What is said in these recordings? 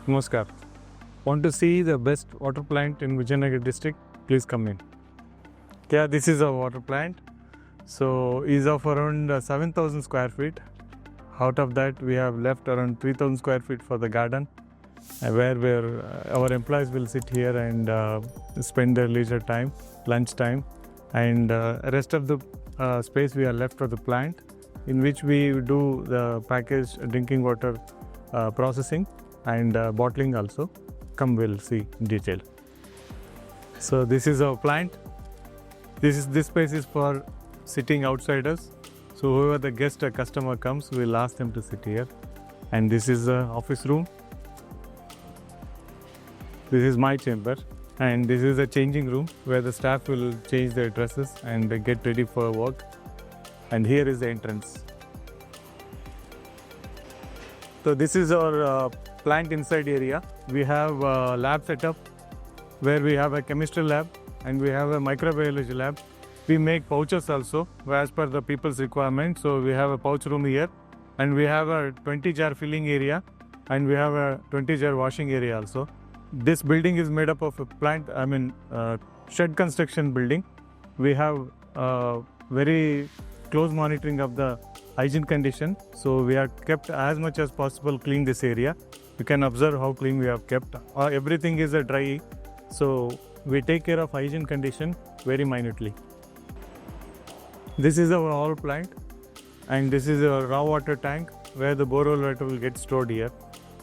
Namaskar. Want to see the best water plant in Vijayanagar district? Please come in. Yeah, this is a water plant. So is of around 7,000 square feet. Out of that, we have left around 3,000 square feet for the garden, where our employees will sit here and spend their leisure time, lunch time, and rest of the space we are left for the plant, in which we do the packaged drinking water processing and bottling also. Come, we'll see in detail. So this is our plant. This space is for sitting outsiders. So whoever the guest or customer comes, we'll ask them to sit here. And this is the office room. This is my chamber, and this is a changing room where the staff will change their dresses and get ready for work. And here is the entrance. So this is our plant inside area. We have a lab setup where we have a chemistry lab and we have a microbiology lab. We make pouches also as per the people's requirement. So we have a pouch room here, and we have a 20 jar filling area, and we have a 20 jar washing area also. This building is made up of a shed construction building. We have very close monitoring of the hygiene condition. So we have kept as much as possible clean this area. You can observe how clean we have kept. Everything is dry. So we take care of hygiene condition very minutely. This is our whole plant, and this is a raw water tank where the borehole water will get stored here.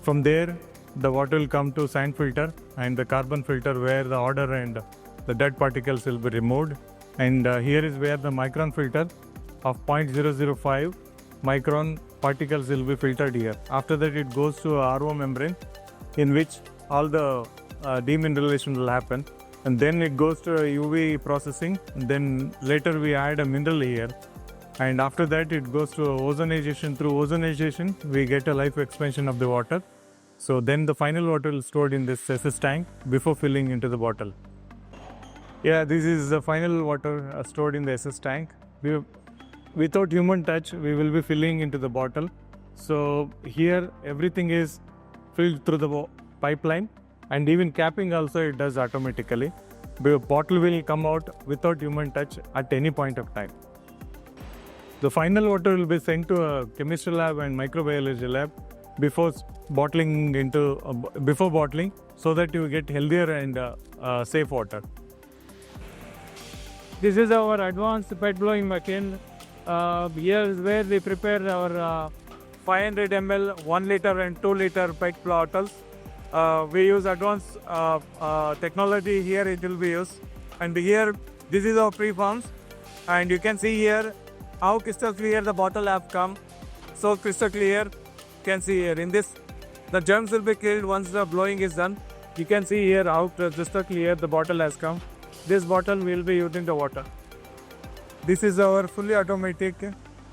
From there, the water will come to sand filter and the carbon filter where the odor and the dead particles will be removed. And here is where the micron filter of 0.005 micron particles will be filtered here. After that, it goes to a RO membrane in which all the demineralization will happen. And then it goes to UV processing. Then later we add a mineral here. And after that, it goes to ozonization. Through ozonization, we get a life expansion of the water. So then the final water is stored in this SS tank before filling into the bottle. Yeah, this is the final water stored in the SS tank. Without human touch, we will be filling into the bottle. So here everything is filled through the pipeline, and even capping also it does automatically. The bottle will come out without human touch at any point of time. The final water will be sent to a chemistry lab and microbiology lab before bottling, so that you get healthier and safe water. This is our advanced pet blowing machine. Here is where we prepare our 500 ml, 1 liter and 2 liter pet bottles. We use advanced technology here, it will be used. And here, this is our preforms. And you can see here how crystal clear the bottle have come. So crystal clear, you can see here. In this, the germs will be killed once the blowing is done. You can see here how crystal clear the bottle has come. This bottle will be used in the water. This is our fully automatic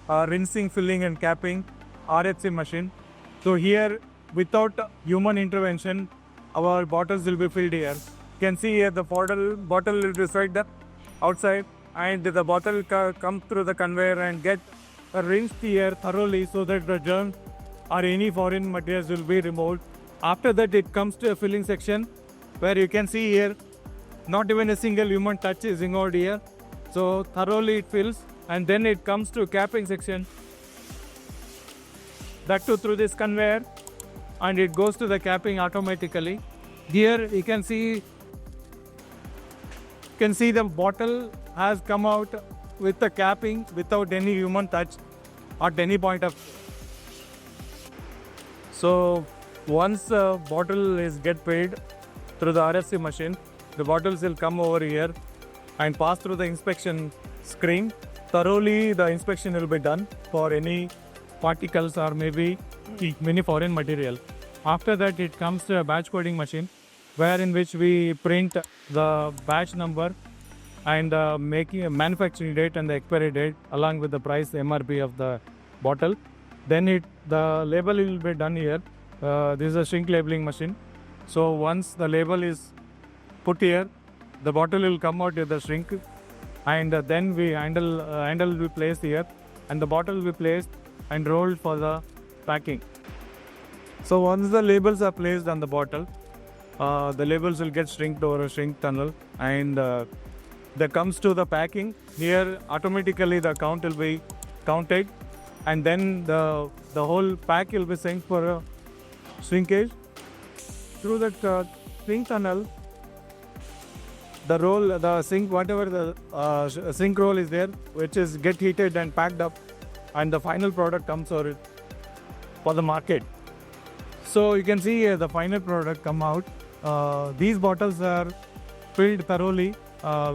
rinsing, filling and capping RFC machine. So here, without human intervention, our bottles will be filled here. You can see here the bottle will be right outside, and the bottle will come through the conveyor and get rinsed here thoroughly so that the germs or any foreign materials will be removed. After that, it comes to a filling section where you can see here not even a single human touch is involved here. So thoroughly it fills, and then it comes to capping section. That too through this conveyor, and it goes to the capping automatically. Here you can see the bottle has come out with the capping without any human touch at any point of. So once the bottle is get filled through the RFC machine, the bottles will come over here and pass through the inspection screen. Thoroughly the inspection will be done for any particles or maybe many foreign material. After that, it comes to a batch coding machine, in which we print the batch number and manufacturing date and the expiry date along with the price MRP of the bottle. Then the label will be done here. This is a shrink labeling machine. So once the label is put here, the bottle will come out with the shrink, and then we handle will be placed here, and the bottle will be placed and rolled for the packing. So once the labels are placed on the bottle, the labels will get shrinked over a shrink tunnel, and that comes to the packing. Here automatically the count will be counted, and then the whole pack will be sent for a shrinkage. Through that shrink tunnel, the sink, whatever the sink roll is there, which is get heated and packed up, and the final product comes for the market. So you can see the final product come out. These bottles are filled thoroughly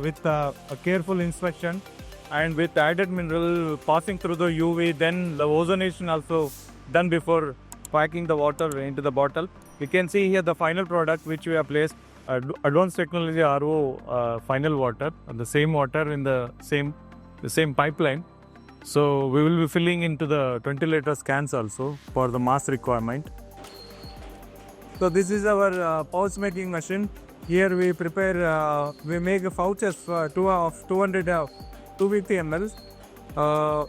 with a careful inspection, and with added mineral passing through the UV, then the ozonation also done before packing the water into the bottle. You can see here the final product which we have placed, advanced technology RO final water, the same water in the same pipeline. So we will be filling into the 20-liter cans also for the mass requirement. So this is our pouch making machine. Here we prepare, we make pouches of 200, 250 ml.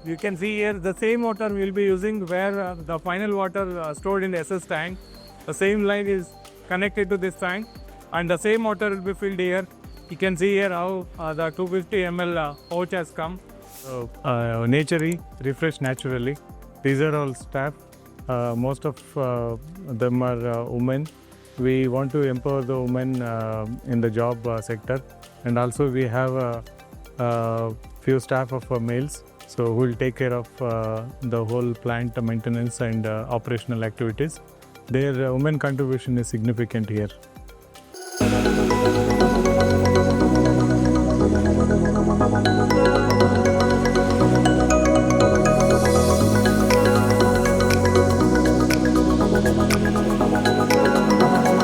You can see here the same water we will be using where the final water stored in the SS tank. The same line is connected to this tank, and the same water will be filled here. You can see here how the 250 ml pouch has come. Naturally, refresh naturally. These are all staff. Most of them are women. We want to empower the women in the job sector, and also we have a few staff of males, so who will take care of the whole plant maintenance and operational activities. Their women contribution is significant here.